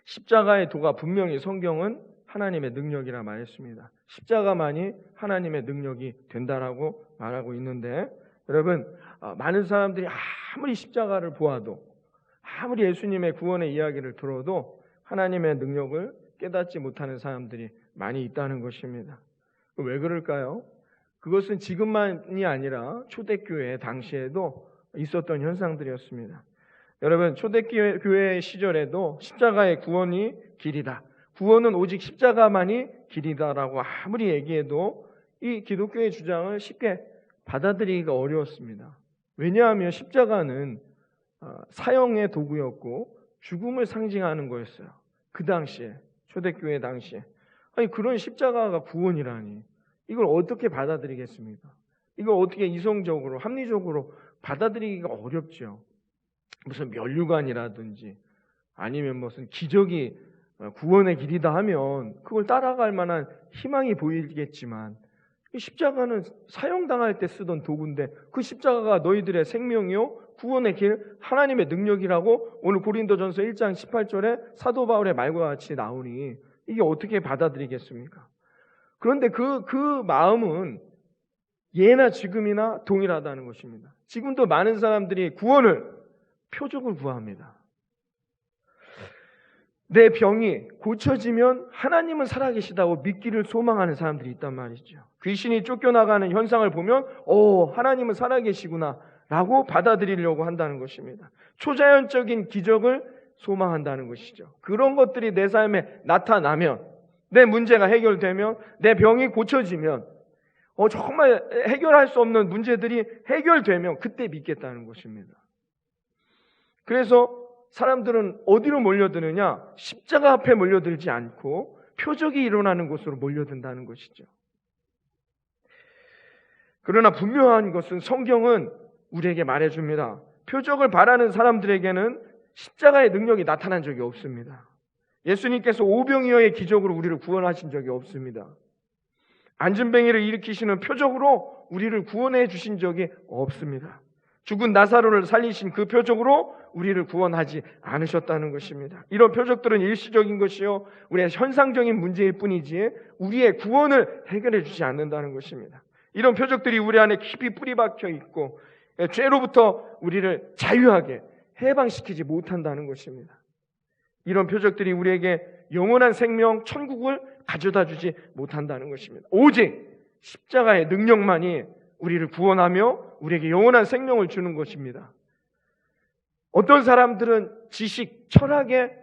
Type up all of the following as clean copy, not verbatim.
십자가의 도가 분명히 성경은 하나님의 능력이라 말했습니다. 십자가만이 하나님의 능력이 된다라고 말하고 있는데, 여러분, 많은 사람들이 아무리 십자가를 보아도, 아무리 예수님의 구원의 이야기를 들어도 하나님의 능력을 깨닫지 못하는 사람들이 많이 있다는 것입니다. 왜 그럴까요? 그것은 지금만이 아니라 초대교회 당시에도 있었던 현상들이었습니다. 여러분, 초대교회 시절에도 십자가의 구원이 길이다, 구원은 오직 십자가만이 길이다라고 아무리 얘기해도 이 기독교의 주장을 쉽게 받아들이기가 어려웠습니다. 왜냐하면 십자가는 사형의 도구였고 죽음을 상징하는 거였어요. 그 당시에, 초대교회 당시에. 아니, 그런 십자가가 구원이라니, 이걸 어떻게 받아들이겠습니까? 이걸 어떻게 이성적으로, 합리적으로 받아들이기가 어렵죠. 무슨 면류관이라든지 아니면 무슨 기적이 구원의 길이다 하면 그걸 따라갈 만한 희망이 보이겠지만, 십자가는 사형당할 때 쓰던 도구인데 그 십자가가 너희들의 생명이요 구원의 길, 하나님의 능력이라고 오늘 고린도전서 1장 18절에 사도 바울의 말과 같이 나오니 이게 어떻게 받아들이겠습니까? 그런데 그 마음은 예나 지금이나 동일하다는 것입니다. 지금도 많은 사람들이 구원을, 표적을 구합니다. 내 병이 고쳐지면 하나님은 살아계시다고 믿기를 소망하는 사람들이 있단 말이죠. 귀신이 쫓겨나가는 현상을 보면 하나님은 살아계시구나 라고 받아들이려고 한다는 것입니다. 초자연적인 기적을 소망한다는 것이죠. 그런 것들이 내 삶에 나타나면, 내 문제가 해결되면, 내 병이 고쳐지면, 정말 해결할 수 없는 문제들이 해결되면 그때 믿겠다는 것입니다. 그래서 사람들은 어디로 몰려드느냐? 십자가 앞에 몰려들지 않고 표적이 일어나는 곳으로 몰려든다는 것이죠. 그러나 분명한 것은 성경은 우리에게 말해줍니다. 표적을 바라는 사람들에게는 십자가의 능력이 나타난 적이 없습니다. 예수님께서 오병이어의 기적으로 우리를 구원하신 적이 없습니다. 안진뱅이를 일으키시는 표적으로 우리를 구원해 주신 적이 없습니다. 죽은 나사로를 살리신 그 표적으로 우리를 구원하지 않으셨다는 것입니다. 이런 표적들은 일시적인 것이요, 우리의 현상적인 문제일 뿐이지 우리의 구원을 해결해 주지 않는다는 것입니다. 이런 표적들이 우리 안에 깊이 뿌리 박혀 있고 죄로부터 우리를 자유하게 해방시키지 못한다는 것입니다. 이런 표적들이 우리에게 영원한 생명, 천국을 가져다 주지 못한다는 것입니다. 오직 십자가의 능력만이 우리를 구원하며 우리에게 영원한 생명을 주는 것입니다. 어떤 사람들은 지식, 철학의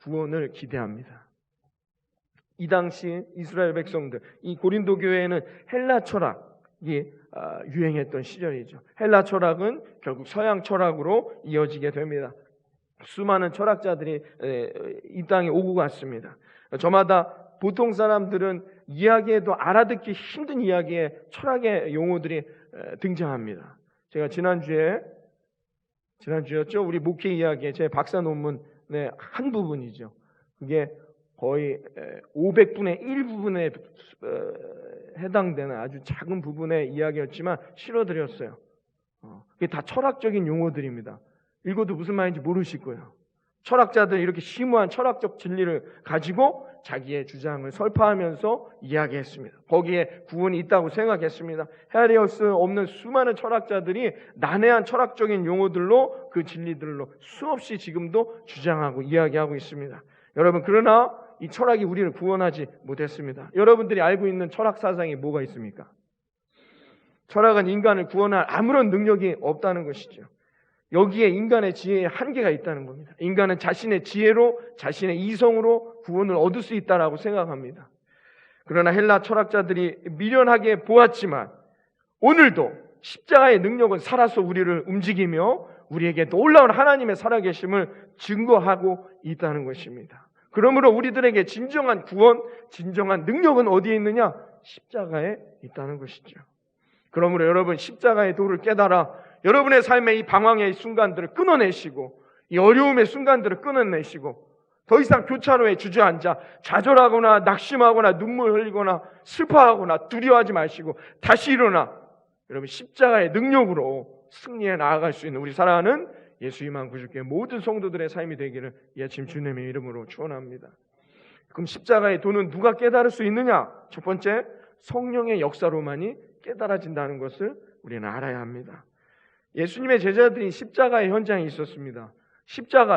구원을 기대합니다. 이 당시 이스라엘 백성들, 이 고린도 교회에는 헬라 철학이 유행했던 시절이죠. 헬라 철학은 결국 서양 철학으로 이어지게 됩니다. 수많은 철학자들이 이 땅에 오고 갔습니다. 저마다 보통 사람들은 이야기에도 알아듣기 힘든 이야기에 철학의 용어들이 등장합니다. 제가 지난주였죠? 우리 목회 이야기에 제 박사 논문의 한 부분이죠. 그게 거의 500분의 1부분에 해당되는 아주 작은 부분의 이야기였지만 실어드렸어요. 그게 다 철학적인 용어들입니다. 읽어도 무슨 말인지 모르실 거예요. 철학자들은 이렇게 심오한 철학적 진리를 가지고 자기의 주장을 설파하면서 이야기했습니다. 거기에 구원이 있다고 생각했습니다. 헤아릴 수 없는 수많은 철학자들이 난해한 철학적인 용어들로 그 진리들로 수없이 지금도 주장하고 이야기하고 있습니다. 여러분, 그러나 이 철학이 우리를 구원하지 못했습니다. 여러분들이 알고 있는 철학 사상이 뭐가 있습니까? 철학은 인간을 구원할 아무런 능력이 없다는 것이죠. 여기에 인간의 지혜에 한계가 있다는 겁니다. 인간은 자신의 지혜로, 자신의 이성으로 구원을 얻을 수 있다라고 생각합니다. 그러나 헬라 철학자들이 미련하게 보았지만 오늘도 십자가의 능력은 살아서 우리를 움직이며 우리에게 놀라운 하나님의 살아계심을 증거하고 있다는 것입니다. 그러므로 우리들에게 진정한 구원, 진정한 능력은 어디에 있느냐? 십자가에 있다는 것이죠. 그러므로 여러분, 십자가의 도를 깨달아 여러분의 삶의 이 방황의 순간들을 끊어내시고, 이 어려움의 순간들을 끊어내시고, 더 이상 교차로에 주저앉아 좌절하거나 낙심하거나 눈물 흘리거나 슬퍼하거나 두려워하지 마시고 다시 일어나 여러분 십자가의 능력으로 승리해 나아갈 수 있는 우리 사랑하는 예수 희망구주교회 모든 성도들의 삶이 되기를 이 아침 주님의 이름으로 축원합니다. 그럼 십자가의 도는 누가 깨달을 수 있느냐? 첫 번째, 성령의 역사로만이 깨달아진다는 것을 우리는 알아야 합니다. 예수님의 제자들이 십자가의 현장에 있었습니다.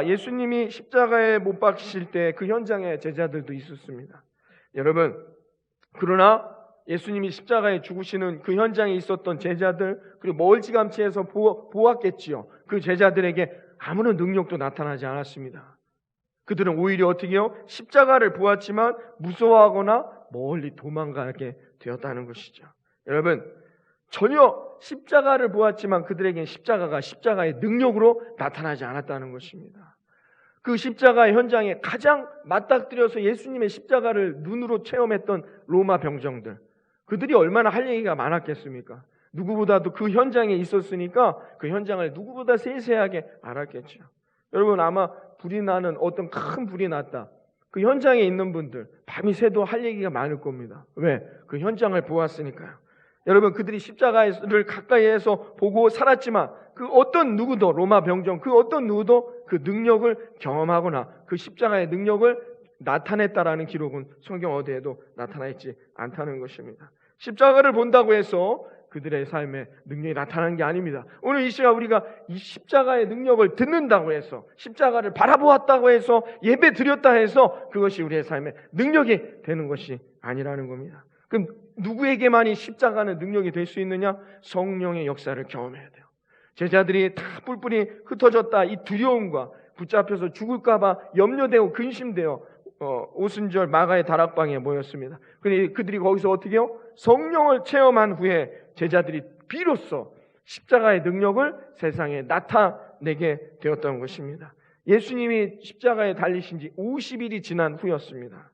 예수님이 십자가에 못 박히실 때 그 현장에 제자들도 있었습니다. 여러분, 그러나 예수님이 십자가에 죽으시는 그 현장에 있었던 제자들, 그리고 멀찌감치해서 보았겠지요. 그 제자들에게 아무런 능력도 나타나지 않았습니다. 그들은 오히려 어떻게 해요? 십자가를 보았지만 무서워하거나 멀리 도망가게 되었다는 것이죠. 여러분, 전혀 십자가를 보았지만 그들에겐 십자가의 능력으로 나타나지 않았다는 것입니다. 그 십자가의 현장에 가장 맞닥뜨려서 예수님의 십자가를 눈으로 체험했던 로마 병정들, 그들이 얼마나 할 얘기가 많았겠습니까? 누구보다도 그 현장에 있었으니까 그 현장을 누구보다 세세하게 알았겠죠. 여러분, 아마 어떤 큰 불이 났다. 그 현장에 있는 분들 밤이 새도 할 얘기가 많을 겁니다. 왜? 그 현장을 보았으니까요. 여러분, 그들이 십자가를 가까이에서 보고 살았지만 그 어떤 누구도, 로마 병정 그 어떤 누구도 그 능력을 경험하거나 그 십자가의 능력을 나타냈다라는 기록은 성경 어디에도 나타나 있지 않다는 것입니다. 십자가를 본다고 해서 그들의 삶에 능력이 나타나는 게 아닙니다. 오늘 이 시간 우리가 이 십자가의 능력을 듣는다고 해서, 십자가를 바라보았다고 해서, 예배 드렸다 해서 그것이 우리의 삶에 능력이 되는 것이 아니라는 겁니다. 그럼 누구에게만이 십자가는 능력이 될 수 있느냐? 성령의 역사를 경험해야 돼요. 제자들이 다 뿔뿔이 흩어졌다 이 두려움과 붙잡혀서 죽을까 봐 염려되고 근심되어 오순절 마가의 다락방에 모였습니다. 그런데 그들이 거기서 어떻게 해요? 성령을 체험한 후에 제자들이 비로소 십자가의 능력을 세상에 나타내게 되었던 것입니다. 예수님이 십자가에 달리신 지 50일이 지난 후였습니다.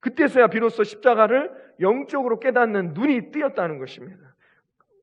그때서야 비로소 십자가를 영적으로 깨닫는 눈이 뜨였다는 것입니다.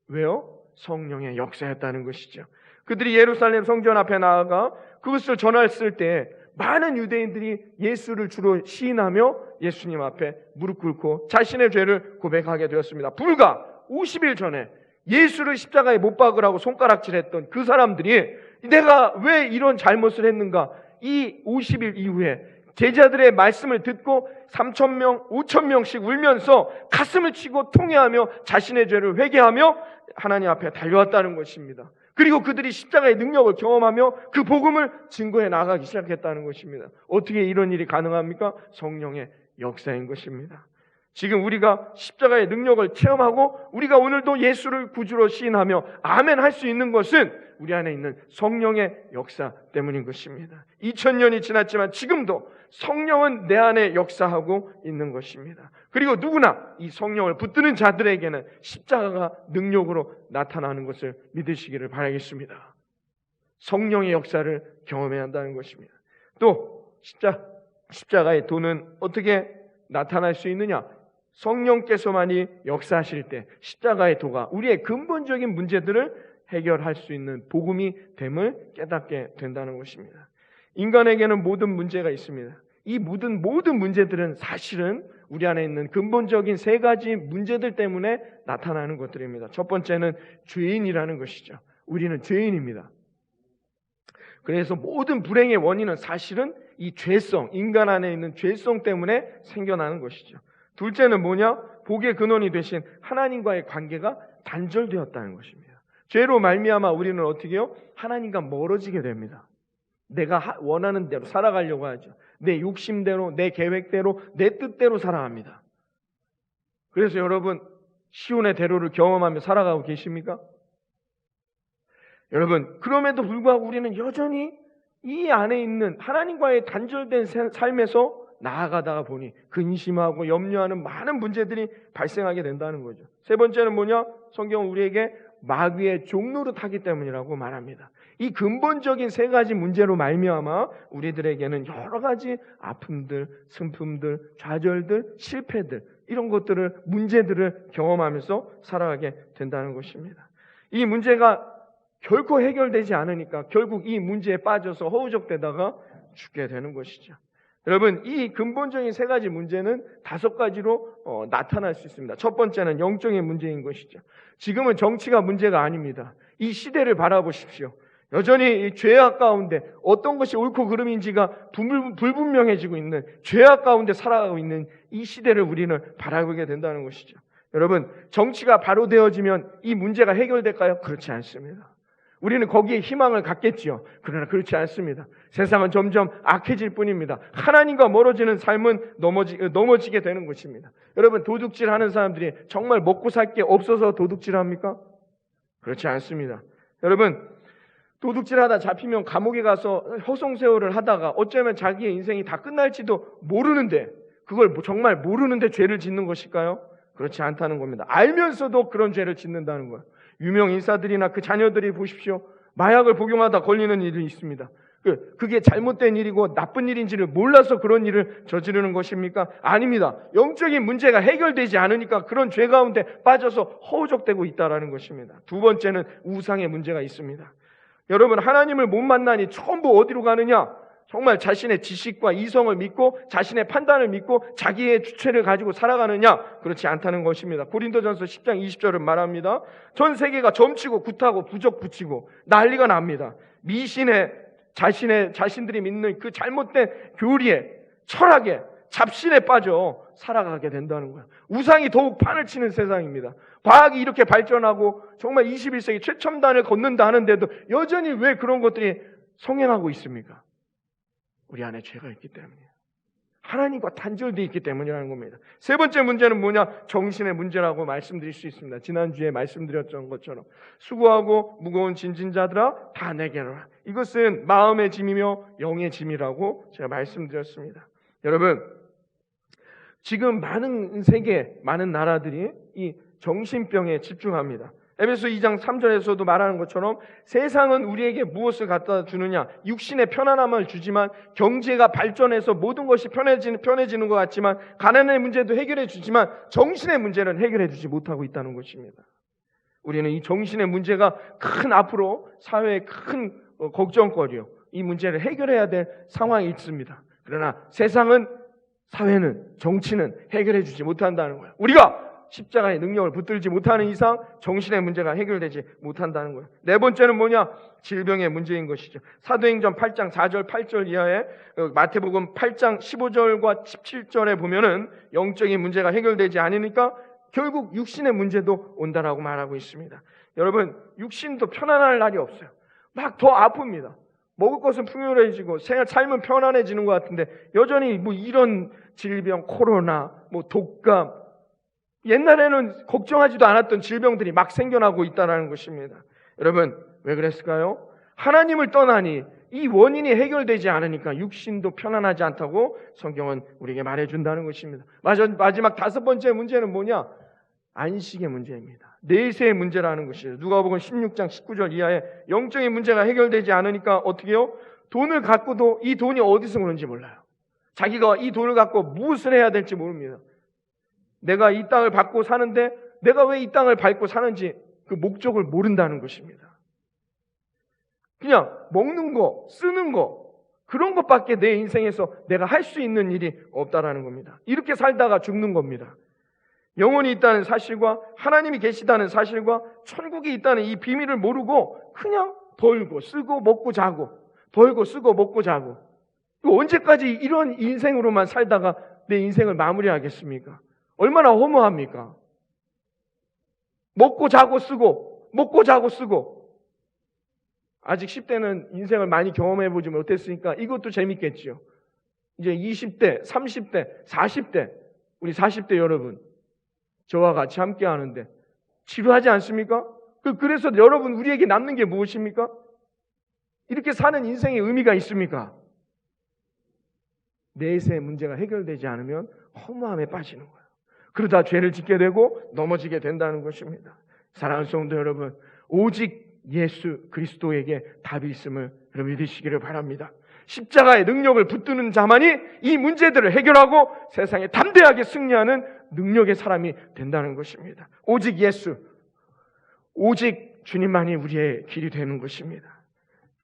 왜요? 성령의 역사였다는 것이죠. 그들이 예루살렘 성전 앞에 나아가 그것을 전했을 때 많은 유대인들이 예수를 주로 시인하며 예수님 앞에 무릎 꿇고 자신의 죄를 고백하게 되었습니다. 불과 50일 전에 예수를 십자가에 못 박으라고 손가락질했던 그 사람들이 내가 왜 이런 잘못을 했는가, 이 50일 이후에 제자들의 말씀을 듣고 3,000명, 5,000명씩 울면서 가슴을 치고 통회하며 자신의 죄를 회개하며 하나님 앞에 달려왔다는 것입니다. 그리고 그들이 십자가의 능력을 경험하며 그 복음을 증거해 나가기 시작했다는 것입니다. 어떻게 이런 일이 가능합니까? 성령의 역사인 것입니다. 지금 우리가 십자가의 능력을 체험하고 우리가 오늘도 예수를 구주로 시인하며 아멘 할 수 있는 것은 우리 안에 있는 성령의 역사 때문인 것입니다. 2000년이 지났지만 지금도 성령은 내 안에 역사하고 있는 것입니다. 그리고 누구나 이 성령을 붙드는 자들에게는 십자가가 능력으로 나타나는 것을 믿으시기를 바라겠습니다. 성령의 역사를 경험해야 한다는 것입니다. 또 십자가의 도는 어떻게 나타날 수 있느냐? 성령께서만이 역사하실 때 십자가의 도가 우리의 근본적인 문제들을 해결할 수 있는 복음이 됨을 깨닫게 된다는 것입니다. 인간에게는 모든 문제가 있습니다. 이 모든 문제들은 사실은 우리 안에 있는 근본적인 세 가지 문제들 때문에 나타나는 것들입니다. 첫 번째는 죄인이라는 것이죠. 우리는 죄인입니다. 그래서 모든 불행의 원인은 사실은 이 죄성, 인간 안에 있는 죄성 때문에 생겨나는 것이죠. 둘째는 뭐냐? 복의 근원이 되신 하나님과의 관계가 단절되었다는 것입니다. 죄로 말미암아 우리는 어떻게 해요? 하나님과 멀어지게 됩니다. 내가 원하는 대로 살아가려고 하죠. 내 욕심대로, 내 계획대로, 내 뜻대로 살아갑니다. 그래서 여러분, 시온의 대로를 경험하며 살아가고 계십니까? 여러분, 그럼에도 불구하고 우리는 여전히 이 안에 있는 하나님과의 단절된 삶에서 나아가다가 보니 근심하고 염려하는 많은 문제들이 발생하게 된다는 거죠. 세 번째는 뭐냐? 성경은 우리에게 마귀의 종노릇하기 때문이라고 말합니다. 이 근본적인 세 가지 문제로 말미암아 우리들에게는 여러 가지 아픔들, 슬픔들, 좌절들, 실패들, 이런 것들을, 문제들을 경험하면서 살아가게 된다는 것입니다. 이 문제가 결코 해결되지 않으니까 결국 이 문제에 빠져서 허우적대다가 죽게 되는 것이죠. 여러분, 이 근본적인 세 가지 문제는 5가지로 나타날 수 있습니다. 첫 번째는 영적인 문제인 것이죠. 지금은 정치가 문제가 아닙니다. 이 시대를 바라보십시오. 여전히 이 죄악 가운데 어떤 것이 옳고 그름인지가 불분명해지고 있는 죄악 가운데 살아가고 있는 이 시대를 우리는 바라보게 된다는 것이죠. 여러분, 정치가 바로 되어지면 이 문제가 해결될까요? 그렇지 않습니다. 우리는 거기에 희망을 갖겠지요. 그러나 그렇지 않습니다. 세상은 점점 악해질 뿐입니다. 하나님과 멀어지는 삶은 넘어지게 되는 것입니다. 여러분, 도둑질하는 사람들이 정말 먹고 살 게 없어서 도둑질합니까? 그렇지 않습니다. 여러분, 도둑질하다 잡히면 감옥에 가서 허송세월을 하다가 어쩌면 자기의 인생이 다 끝날지도 모르는데, 그걸 정말 모르는데 죄를 짓는 것일까요? 그렇지 않다는 겁니다. 알면서도 그런 죄를 짓는다는 거예요. 유명 인사들이나 그 자녀들이 보십시오. 마약을 복용하다 걸리는 일이 있습니다. 그게 잘못된 일이고 나쁜 일인지를 몰라서 그런 일을 저지르는 것입니까? 아닙니다. 영적인 문제가 해결되지 않으니까 그런 죄 가운데 빠져서 허우적대고 있다는 것입니다. 두 번째는 우상의 문제가 있습니다. 여러분, 하나님을 못 만나니 전부 어디로 가느냐? 정말 자신의 지식과 이성을 믿고 자신의 판단을 믿고 자기의 주체를 가지고 살아가느냐? 그렇지 않다는 것입니다. 고린도전서 10장 20절은 말합니다. 전 세계가 점치고 굿하고 부적 붙이고 난리가 납니다. 미신에 자신들이 믿는 그 잘못된 교리에, 철학에, 잡신에 빠져 살아가게 된다는 거예요. 우상이 더욱 판을 치는 세상입니다. 과학이 이렇게 발전하고 정말 21세기 최첨단을 걷는다 하는데도 여전히 왜 그런 것들이 성행하고 있습니까? 우리 안에 죄가 있기 때문이에요. 하나님과 단절되어 있기 때문이라는 겁니다. 세 번째 문제는 뭐냐? 정신의 문제라고 말씀드릴 수 있습니다. 지난주에 말씀드렸던 것처럼 수고하고 무거운 짐진 자들아 다 내게로 오라. 이것은 마음의 짐이며 영의 짐이라고 제가 말씀드렸습니다. 여러분, 지금 많은 세계, 많은 나라들이 이 정신병에 집중합니다. 에베소 2장 3절에서도 말하는 것처럼 세상은 우리에게 무엇을 갖다 주느냐? 육신의 편안함을 주지만 경제가 발전해서 모든 것이 편해지는 것 같지만 가난의 문제도 해결해 주지만 정신의 문제는 해결해 주지 못하고 있다는 것입니다. 우리는 이 정신의 문제가 큰 앞으로 사회의 큰 걱정거리요. 이 문제를 해결해야 될 상황이 있습니다. 그러나 세상은, 사회는, 정치는 해결해 주지 못한다는 거예요. 우리가 십자가의 능력을 붙들지 못하는 이상 정신의 문제가 해결되지 못한다는 거예요. 네 번째는 뭐냐? 질병의 문제인 것이죠. 사도행전 8장 4절 8절 이하에 마태복음 8장 15절과 17절에 보면은 영적인 문제가 해결되지 않으니까 결국 육신의 문제도 온다라고 말하고 있습니다. 여러분, 육신도 편안할 날이 없어요. 막 더 아픕니다. 먹을 것은 풍요로워지고 삶은 편안해지는 것 같은데 여전히 뭐 이런 질병, 코로나, 뭐 독감, 옛날에는 걱정하지도 않았던 질병들이 막 생겨나고 있다는 것입니다. 여러분, 왜 그랬을까요? 하나님을 떠나니 이 원인이 해결되지 않으니까 육신도 편안하지 않다고 성경은 우리에게 말해준다는 것입니다. 마지막 다섯 번째 문제는 뭐냐? 안식의 문제입니다. 내세의 문제라는 것이에요. 누가복음 16장 19절 이하에 영적인 문제가 해결되지 않으니까 어떻게 해요? 돈을 갖고도 이 돈이 어디서 오는지 몰라요. 자기가 이 돈을 갖고 무엇을 해야 될지 모릅니다. 내가 이 땅을 밟고 사는데 내가 왜 이 땅을 밟고 사는지 그 목적을 모른다는 것입니다. 그냥 먹는 거, 쓰는 거, 그런 것밖에 내 인생에서 내가 할 수 있는 일이 없다라는 겁니다. 이렇게 살다가 죽는 겁니다. 영혼이 있다는 사실과 하나님이 계시다는 사실과 천국이 있다는 이 비밀을 모르고 그냥 벌고 쓰고 먹고 자고, 벌고 쓰고 먹고 자고, 언제까지 이런 인생으로만 살다가 내 인생을 마무리하겠습니까? 얼마나 허무합니까? 먹고 자고 쓰고, 먹고 자고 쓰고. 아직 10대는 인생을 많이 경험해보지 못했으니까 이것도 재밌겠지요. 이제 20대, 30대, 40대, 우리 40대 여러분, 저와 같이 함께 하는데 지루하지 않습니까? 그래서 여러분, 우리에게 남는 게 무엇입니까? 이렇게 사는 인생의 의미가 있습니까? 내세의 문제가 해결되지 않으면 허무함에 빠지는 거예요. 그러다 죄를 짓게 되고 넘어지게 된다는 것입니다. 사랑하는 성도 여러분, 오직 예수 그리스도에게 답이 있음을 여러분 믿으시기를 바랍니다. 십자가의 능력을 붙드는 자만이 이 문제들을 해결하고 세상에 담대하게 승리하는 능력의 사람이 된다는 것입니다. 오직 예수, 오직 주님만이 우리의 길이 되는 것입니다.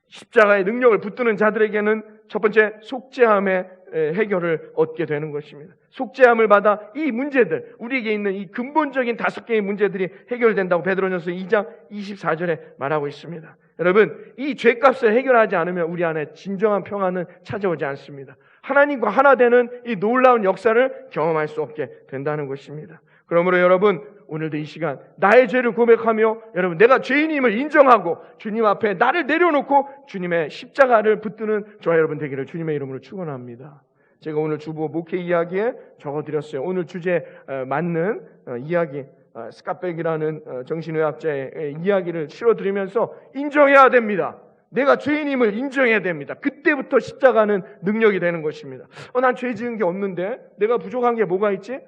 십자가의 능력을 붙드는 자들에게는 첫 번째 속죄함의 해결을 얻게 되는 것입니다. 속죄함을 받아 이 문제들, 우리에게 있는 이 근본적인 5개의 문제들이 해결된다고 베드로전서 2장 24절에 말하고 있습니다. 여러분, 이 죄값을 해결하지 않으면 우리 안에 진정한 평안은 찾아오지 않습니다. 하나님과 하나 되는 이 놀라운 역사를 경험할 수 없게 된다는 것입니다. 그러므로 여러분, 오늘도 이 시간 나의 죄를 고백하며 여러분, 내가 죄인임을 인정하고 주님 앞에 나를 내려놓고 주님의 십자가를 붙드는 저와 여러분 되기를 주님의 이름으로 축원합니다. 제가 오늘 주보 목회 이야기에 적어드렸어요. 오늘 주제에 맞는 이야기, 스캇백이라는 정신의학자의 이야기를 실어드리면서 인정해야 됩니다. 내가 죄인임을 인정해야 됩니다. 그때부터 십자가는 능력이 되는 것입니다. 난 죄 지은 게 없는데 내가 부족한 게 뭐가 있지?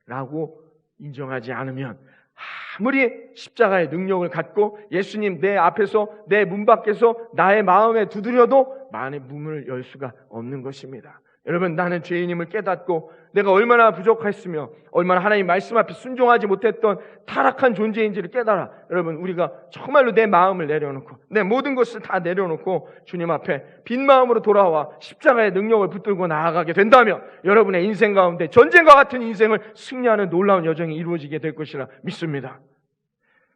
라고 인정하지 않으면 아무리 십자가의 능력을 갖고 예수님 내 앞에서 내 문 밖에서 나의 마음에 두드려도 만의 문을 열 수가 없는 것입니다. 여러분, 나는 죄인임을 깨닫고 내가 얼마나 부족했으며 얼마나 하나님 말씀 앞에 순종하지 못했던 타락한 존재인지를 깨달아 여러분, 우리가 정말로 내 마음을 내려놓고 내 모든 것을 다 내려놓고 주님 앞에 빈 마음으로 돌아와 십자가의 능력을 붙들고 나아가게 된다면 여러분의 인생 가운데 전쟁과 같은 인생을 승리하는 놀라운 여정이 이루어지게 될 것이라 믿습니다.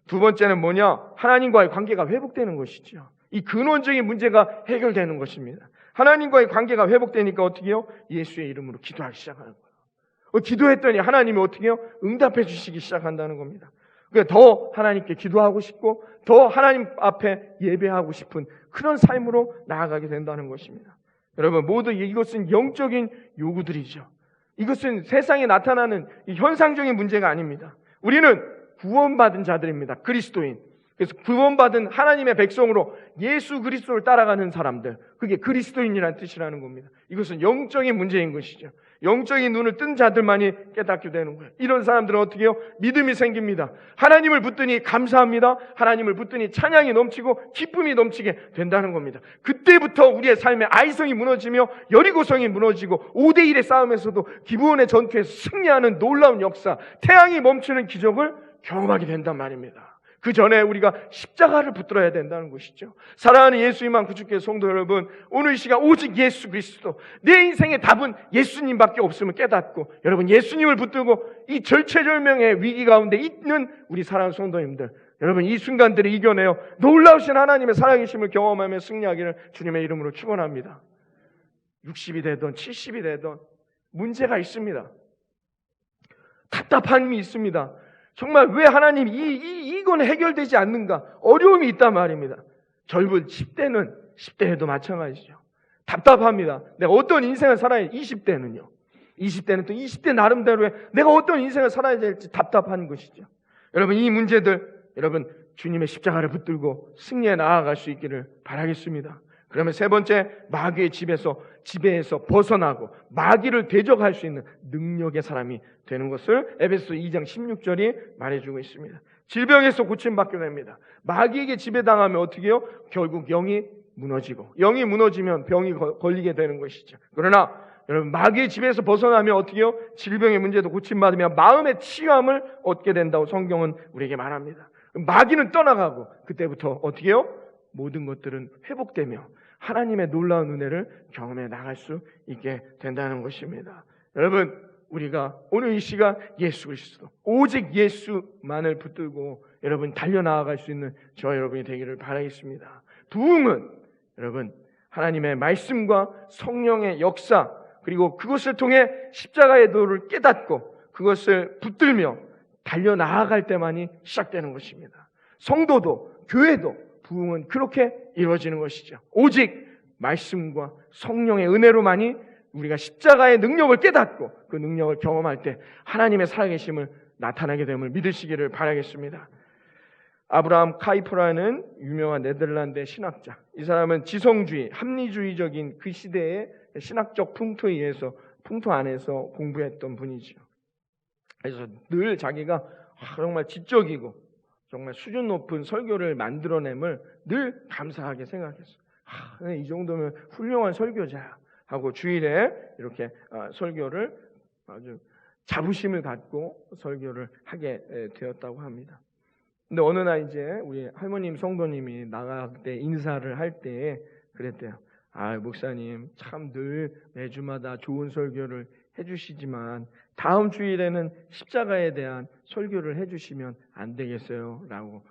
두 번째는 뭐냐? 하나님과의 관계가 회복되는 것이죠. 이 근원적인 문제가 해결되는 것입니다. 하나님과의 관계가 회복되니까 어떻게 해요? 예수의 이름으로 기도하기 시작하는 거예요. 기도했더니 하나님이 어떻게 해요? 응답해 주시기 시작한다는 겁니다. 그러니까 더 하나님께 기도하고 싶고 더 하나님 앞에 예배하고 싶은 그런 삶으로 나아가게 된다는 것입니다. 여러분, 모두 이것은 영적인 요구들이죠. 이것은 세상에 나타나는 이 현상적인 문제가 아닙니다. 우리는 구원받은 자들입니다. 그리스도인. 그래서 구원받은 하나님의 백성으로 예수 그리스도를 따라가는 사람들, 그게 그리스도인이라는 뜻이라는 겁니다. 이것은 영적인 문제인 것이죠. 영적인 눈을 뜬 자들만이 깨닫게 되는 거예요. 이런 사람들은 어떻게 해요? 믿음이 생깁니다. 하나님을 붙드니 감사합니다. 하나님을 붙드니 찬양이 넘치고 기쁨이 넘치게 된다는 겁니다. 그때부터 우리의 삶의 아이성이 무너지며 여리고성이 무너지고 5대1의 싸움에서도 기브온의 전투에서 승리하는 놀라운 역사, 태양이 멈추는 기적을 경험하게 된단 말입니다. 그 전에 우리가 십자가를 붙들어야 된다는 것이죠. 사랑하는 예수님만 구주교회 성도 여러분, 오늘 이 시간 오직 예수 그리스도, 내 인생의 답은 예수님밖에 없음을 깨닫고 여러분, 예수님을 붙들고 이 절체절명의 위기 가운데 있는 우리 사랑하는 성도님들, 여러분, 이 순간들을 이겨내어 놀라우신 하나님의 살아계심을 경험하며 승리하기를 주님의 이름으로 축원합니다. 60이 되든 70이 되든 문제가 있습니다. 답답함이 있습니다. 정말 왜 하나님 이건 해결되지 않는가? 어려움이 있단 말입니다. 젊은 10대에도 마찬가지죠. 답답합니다. 내가 어떤 인생을 살아야 20대는요. 20대는 또 20대 나름대로의 내가 어떤 인생을 살아야 될지 답답한 것이죠. 여러분, 이 문제들 여러분 주님의 십자가를 붙들고 승리해 나아갈 수 있기를 바라겠습니다. 그러면 세 번째, 마귀의 지배에서 벗어나고 마귀를 대적할 수 있는 능력의 사람이 되는 것을 에베소 2장 16절이 말해주고 있습니다. 질병에서 고침받게 됩니다. 마귀에게 지배당하면 어떻게 해요? 결국 영이 무너지고, 영이 무너지면 병이 걸리게 되는 것이죠. 그러나 여러분, 마귀의 지배에서 벗어나면 어떻게 해요? 질병의 문제도 고침받으며 마음의 치유함을 얻게 된다고 성경은 우리에게 말합니다. 마귀는 떠나가고 그때부터 어떻게 해요? 모든 것들은 회복되며 하나님의 놀라운 은혜를 경험해 나갈 수 있게 된다는 것입니다. 여러분, 우리가 오늘 이 시간 예수 그리스도, 오직 예수만을 붙들고 여러분 달려나아갈 수 있는 저와 여러분이 되기를 바라겠습니다. 부흥은 여러분 하나님의 말씀과 성령의 역사, 그리고 그것을 통해 십자가의 도를 깨닫고 그것을 붙들며 달려나아갈 때만이 시작되는 것입니다. 성도도, 교회도 부흥은 그렇게 이루어지는 것이죠. 오직 말씀과 성령의 은혜로만이 우리가 십자가의 능력을 깨닫고 그 능력을 경험할 때 하나님의 살아계심을 나타나게 됨을 믿으시기를 바라겠습니다. 아브라함 카이프라는 유명한 네덜란드의 신학자, 이 사람은 지성주의, 합리주의적인 그 시대의 신학적 풍토 안에서 공부했던 분이죠. 그래서 늘 자기가 정말 지적이고 정말 수준 높은 설교를 만들어냄을 늘 감사하게 생각했어요. 이 정도면 훌륭한 설교자야 하고 주일에 이렇게 설교를 아주 자부심을 갖고 설교를 하게 되었다고 합니다. 근데 어느 날 이제 우리 할머님 성도님이 나갈 때 인사를 할 때 그랬대요. 목사님 참 늘 매주마다 좋은 설교를 해주시지만 다음 주일에는 십자가에 대한 설교를 해주시면 안 되겠어요? 라고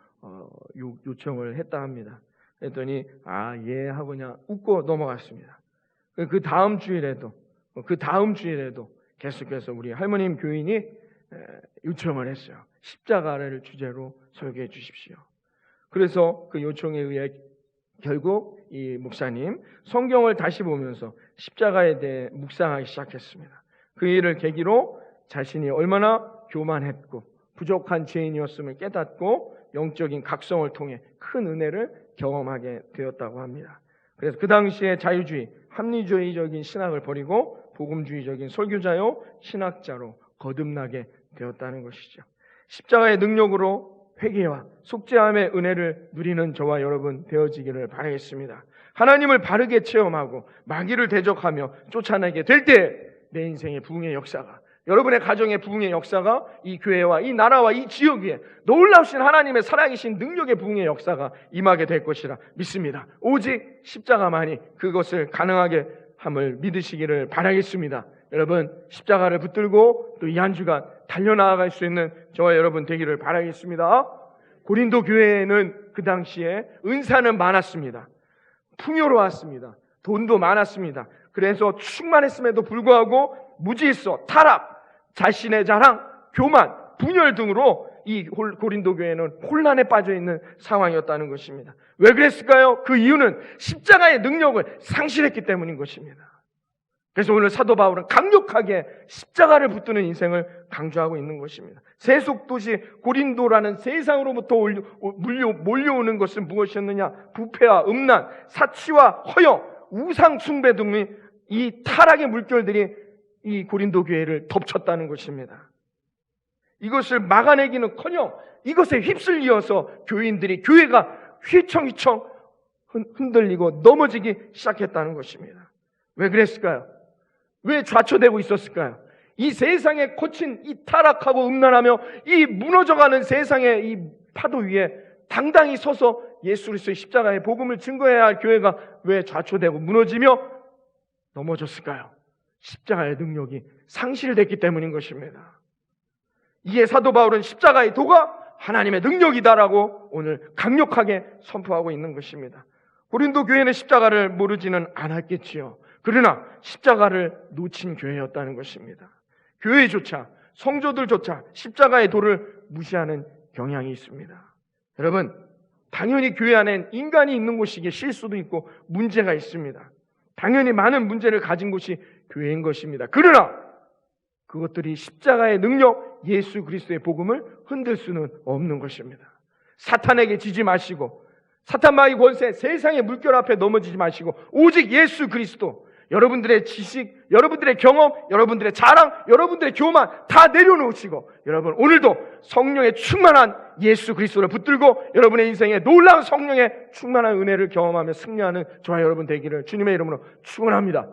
요청을 했다 합니다. 그랬더니 예 하고 그냥 웃고 넘어갔습니다. 그 다음 주일에도 계속해서 우리 할머님 교인이 요청을 했어요. 십자가를 주제로 설교해 주십시오. 그래서 그 요청에 의해 결국 이 목사님 성경을 다시 보면서 십자가에 대해 묵상하기 시작했습니다. 그 일을 계기로 자신이 얼마나 교만했고 부족한 죄인이었음을 깨닫고 영적인 각성을 통해 큰 은혜를 경험하게 되었다고 합니다. 그래서 그 당시에 자유주의, 합리주의적인 신학을 버리고 복음주의적인 설교자요 신학자로 거듭나게 되었다는 것이죠. 십자가의 능력으로 회개와 속죄함의 은혜를 누리는 저와 여러분 되어지기를 바라겠습니다. 하나님을 바르게 체험하고 마귀를 대적하며 쫓아내게 될 때 내 인생의 부흥의 역사가, 여러분의 가정의 부흥의 역사가 이 교회와 이 나라와 이 지역 위에 놀라우신 하나님의 살아계신 능력의 부흥의 역사가 임하게 될 것이라 믿습니다. 오직 십자가만이 그것을 가능하게 함을 믿으시기를 바라겠습니다. 여러분 십자가를 붙들고 또 이 한 주간 달려나갈 수 있는 저와 여러분 되기를 바라겠습니다. 고린도 교회에는 그 당시에 은사는 많았습니다. 풍요로웠습니다. 돈도 많았습니다. 그래서 충만했음에도 불구하고 무질서, 타락, 자신의 자랑, 교만, 분열 등으로 이 고린도 교회는 혼란에 빠져 있는 상황이었다는 것입니다. 왜 그랬을까요? 그 이유는 십자가의 능력을 상실했기 때문인 것입니다. 그래서 오늘 사도 바울은 강력하게 십자가를 붙드는 인생을 강조하고 있는 것입니다. 세속도시 고린도라는 세상으로부터 몰려오는 것은 무엇이었느냐? 부패와 음란, 사치와 허영, 우상 숭배 등의 이 타락의 물결들이 이 고린도 교회를 덮쳤다는 것입니다. 이것을 막아내기는커녕 이것에 휩쓸려서 교회가 휘청휘청 흔들리고 넘어지기 시작했다는 것입니다. 왜 그랬을까요? 왜 좌초되고 있었을까요? 이 세상에 꽂힌 이 타락하고 음란하며 이 무너져가는 세상의 이 파도 위에 당당히 서서 예수 그리스도의 십자가의 복음을 증거해야 할 교회가 왜 좌초되고 무너지며 넘어졌을까요? 십자가의 능력이 상실됐기 때문인 것입니다. 이에 사도 바울은 십자가의 도가 하나님의 능력이다라고 오늘 강력하게 선포하고 있는 것입니다. 고린도 교회는 십자가를 모르지는 않았겠지요. 그러나 십자가를 놓친 교회였다는 것입니다. 교회조차, 성도들조차 십자가의 도를 무시하는 경향이 있습니다. 여러분, 당연히 교회 안엔 인간이 있는 곳이기에 실수도 있고 문제가 있습니다. 당연히 많은 문제를 가진 곳이 교회인 것입니다. 그러나 그것들이 십자가의 능력, 예수 그리스도의 복음을 흔들 수는 없는 것입니다. 사탄에게 지지 마시고 사탄마귀 권세, 세상의 물결 앞에 넘어지지 마시고 오직 예수 그리스도, 여러분들의 지식, 여러분들의 경험, 여러분들의 자랑, 여러분들의 교만 다 내려놓으시고 여러분 오늘도 성령의 충만한 예수 그리스도를 붙들고 여러분의 인생에 놀라운 성령의 충만한 은혜를 경험하며 승리하는 저와 여러분 되기를 주님의 이름으로 축원합니다.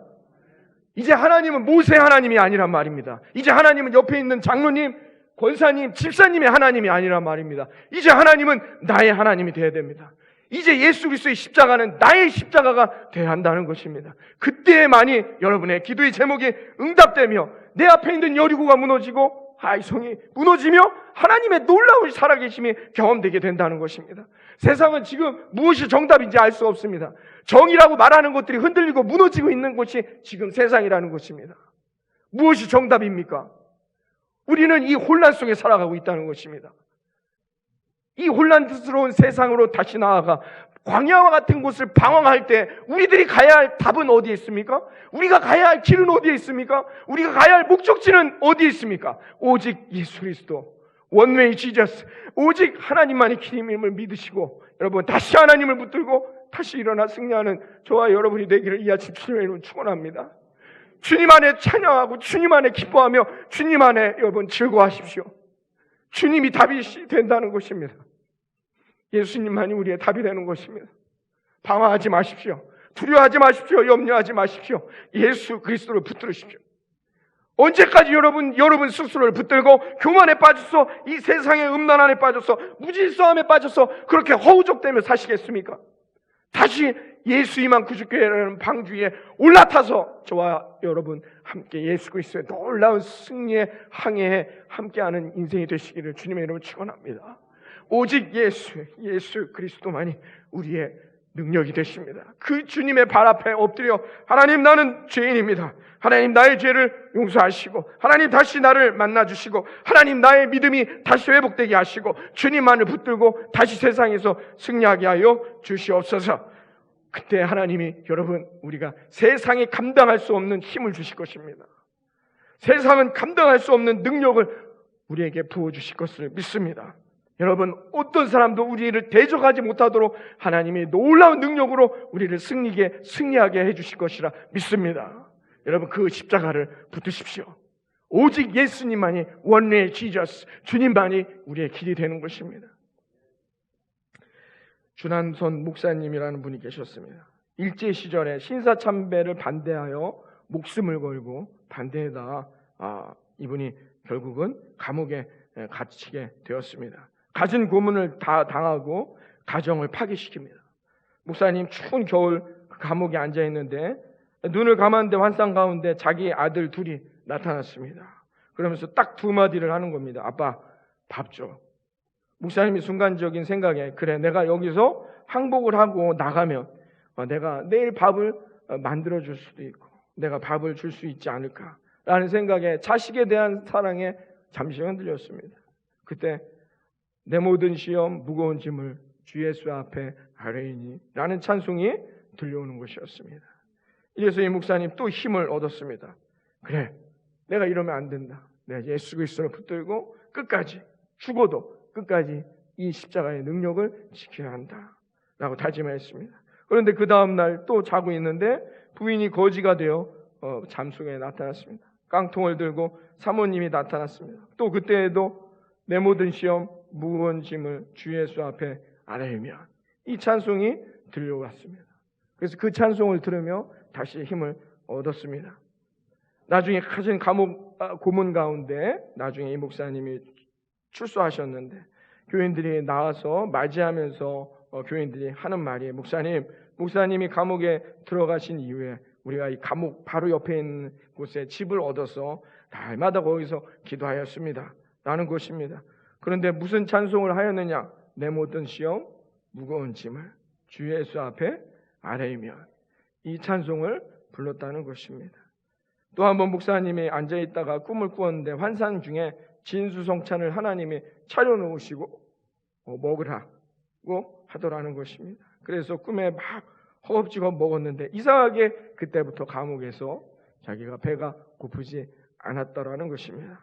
이제 하나님은 모세 하나님이 아니란 말입니다. 이제 하나님은 옆에 있는 장로님, 권사님, 집사님의 하나님이 아니란 말입니다. 이제 하나님은 나의 하나님이 되어야 됩니다. 이제 예수 그리스도의 십자가는 나의 십자가가 되어야 한다는 것입니다. 그때만이 여러분의 기도의 제목이 응답되며 내 앞에 있는 여리고가 무너지고 하이성이 무너지며 하나님의 놀라운 살아계심이 경험되게 된다는 것입니다. 세상은 지금 무엇이 정답인지 알 수 없습니다. 정의라고 말하는 것들이 흔들리고 무너지고 있는 곳이 지금 세상이라는 것입니다. 무엇이 정답입니까? 우리는 이 혼란 속에 살아가고 있다는 것입니다. 이 혼란스러운 세상으로 다시 나아가 광야와 같은 곳을 방황할 때 우리들이 가야 할 답은 어디에 있습니까? 우리가 가야 할 길은 어디에 있습니까? 우리가 가야 할 목적지는 어디에 있습니까? 오직 예수 그리스도, 원웨이 지저스, 오직 하나님만의 길임을 믿으시고 여러분 다시 하나님을 붙들고 다시 일어나 승리하는 저와 여러분이 되기를 이 아침 주님의 이름으로 축원합니다. 주님 안에 찬양하고 주님 안에 기뻐하며 주님 안에 여러분 즐거워하십시오. 주님이 답이 된다는 것입니다. 예수님만이 우리의 답이 되는 것입니다. 방황하지 마십시오. 두려워하지 마십시오. 염려하지 마십시오. 예수 그리스도를 붙들으십시오. 언제까지 여러분 스스로를 붙들고 교만에 빠져서 이 세상의 음란 안에 빠져서 무질서함에 빠져서 그렇게 허우적대며 사시겠습니까? 다시 예수 이만 구주교회라는 방주 위에 올라타서 저와 여러분 함께 예수 그리스도의 놀라운 승리의 항해에 함께하는 인생이 되시기를 주님의 이름으로 축원합니다. 오직 예수 그리스도만이 우리의 능력이 되십니다. 그 주님의 발 앞에 엎드려 하나님 나는 죄인입니다. 하나님 나의 죄를 용서하시고 하나님 다시 나를 만나주시고 하나님 나의 믿음이 다시 회복되게 하시고 주님만을 붙들고 다시 세상에서 승리하게 하여 주시옵소서. 그때 하나님이 여러분 우리가 세상이 감당할 수 없는 힘을 주실 것입니다. 세상은 감당할 수 없는 능력을 우리에게 부어주실 것을 믿습니다. 여러분 어떤 사람도 우리를 대적하지 못하도록 하나님이 놀라운 능력으로 우리를 승리하게 해주실 것이라 믿습니다. 여러분 그 십자가를 붙드십시오. 오직 예수님만이 원리의 지저스 주님만이 우리의 길이 되는 것입니다. 준한선 목사님이라는 분이 계셨습니다. 일제 시절에 신사참배를 반대하여 목숨을 걸고 반대하다 이분이 결국은 감옥에 갇히게 되었습니다. 갖은 고문을 다 당하고 가정을 파괴시킵니다. 목사님 추운 겨울 감옥에 앉아 있는데 눈을 감았는데 환상 가운데 자기 아들 둘이 나타났습니다. 그러면서 딱 두 마디를 하는 겁니다. 아빠 밥 줘. 목사님이 순간적인 생각에 그래 내가 여기서 항복을 하고 나가면 내가 내일 밥을 만들어 줄 수도 있고 내가 밥을 줄 수 있지 않을까라는 생각에 자식에 대한 사랑에 잠시 흔들렸습니다. 그때 내 모든 시험 무거운 짐을 주 예수 앞에 아뢰이니 라는 찬송이 들려오는 것이었습니다. 이래서 이 목사님 또 힘을 얻었습니다. 그래 내가 이러면 안 된다. 내가 예수 그리스도를 붙들고 끝까지 죽어도 끝까지 이 십자가의 능력을 지켜야 한다 라고 다짐했습니다. 그런데 그 다음날 또 자고 있는데 부인이 거지가 되어 잠속에 나타났습니다. 깡통을 들고 사모님이 나타났습니다. 또 그때에도 내 모든 시험 무거운 짐을 주 예수 앞에 아뢰면 이 찬송이 들려왔습니다. 그래서 그 찬송을 들으며 다시 힘을 얻었습니다. 나중에 가진 감옥 고문 가운데 나중에 이 목사님이 출소하셨는데 교인들이 나와서 맞이하면서 교인들이 하는 말이 목사님이 감옥에 들어가신 이후에 우리가 이 감옥 바로 옆에 있는 곳에 집을 얻어서 날마다 거기서 기도하였습니다 라는 것입니다. 그런데 무슨 찬송을 하였느냐? 내 모든 시험 무거운 짐을 주 예수 앞에 아뢰이며 이 찬송을 불렀다는 것입니다. 또 한 번 목사님이 앉아있다가 꿈을 꾸었는데 환상 중에 진수성찬을 하나님이 차려놓으시고 먹으라고 하더라는 것입니다. 그래서 꿈에 막 허겁지겁 먹었는데 이상하게 그때부터 감옥에서 자기가 배가 고프지 않았다라는 것입니다.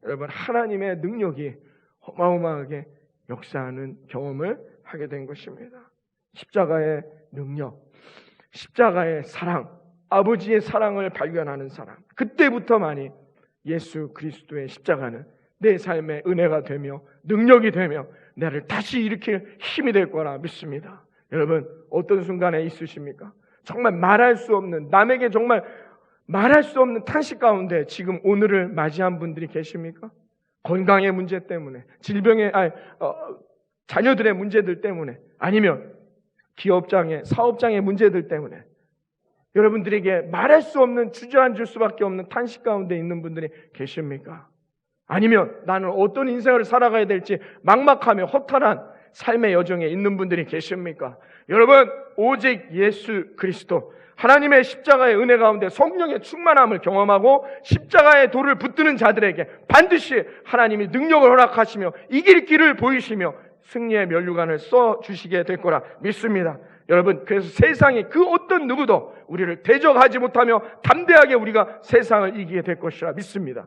여러분 하나님의 능력이 어마어마하게 역사하는 경험을 하게 된 것입니다. 십자가의 능력, 십자가의 사랑, 아버지의 사랑을 발견하는 사람. 그때부터만이 예수 그리스도의 십자가는 내 삶의 은혜가 되며 능력이 되며 나를 다시 일으킬 힘이 될 거라 믿습니다. 여러분 어떤 순간에 있으십니까? 정말 말할 수 없는 남에게 정말 말할 수 없는 탄식 가운데 지금 오늘을 맞이한 분들이 계십니까? 건강의 문제 때문에 질병의 자녀들의 문제들 때문에 아니면 기업장의 사업장의 문제들 때문에 여러분들에게 말할 수 없는 주저앉을 수밖에 없는 탄식 가운데 있는 분들이 계십니까? 아니면 나는 어떤 인생을 살아가야 될지 막막하며 허탈한 삶의 여정에 있는 분들이 계십니까? 여러분 오직 예수 그리스도 하나님의 십자가의 은혜 가운데 성령의 충만함을 경험하고 십자가의 돌을 붙드는 자들에게 반드시 하나님이 능력을 허락하시며 이길 길을 보이시며 승리의 면류관을 써주시게 될 거라 믿습니다. 여러분 그래서 세상에 그 어떤 누구도 우리를 대적하지 못하며 담대하게 우리가 세상을 이기게 될 것이라 믿습니다.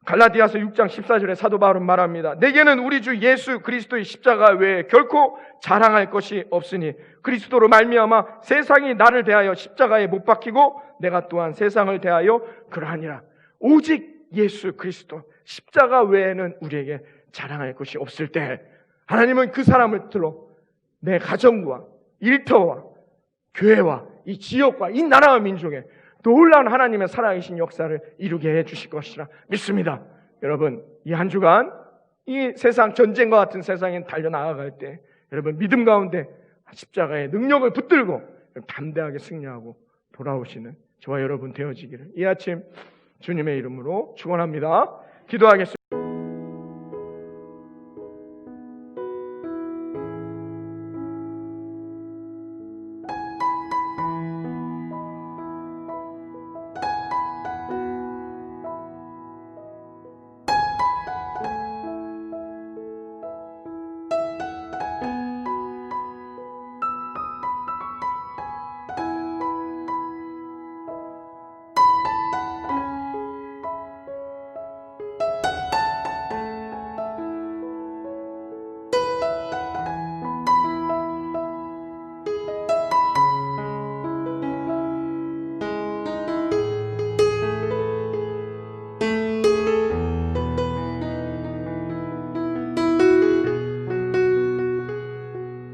갈라디아서 6장 14절에 사도 바울은 말합니다. 내게는 우리 주 예수 그리스도의 십자가 외에 결코 자랑할 것이 없으니 그리스도로 말미암아 세상이 나를 대하여 십자가에 못 박히고 내가 또한 세상을 대하여 그러하니라. 오직 예수 그리스도 십자가 외에는 우리에게 자랑할 것이 없을 때 하나님은 그 사람을 들어 내 가정과 일터와 교회와 이 지역과 이 나라와 민족에 놀라운 하나님의 살아계신 역사를 이루게 해주실 것이라 믿습니다. 여러분 이 한 주간 이 세상 전쟁과 같은 세상에 달려나아갈 때 여러분 믿음 가운데 십자가의 능력을 붙들고 담대하게 승리하고 돌아오시는 저와 여러분 되어지기를 이 아침 주님의 이름으로 축원합니다. 기도하겠습니다.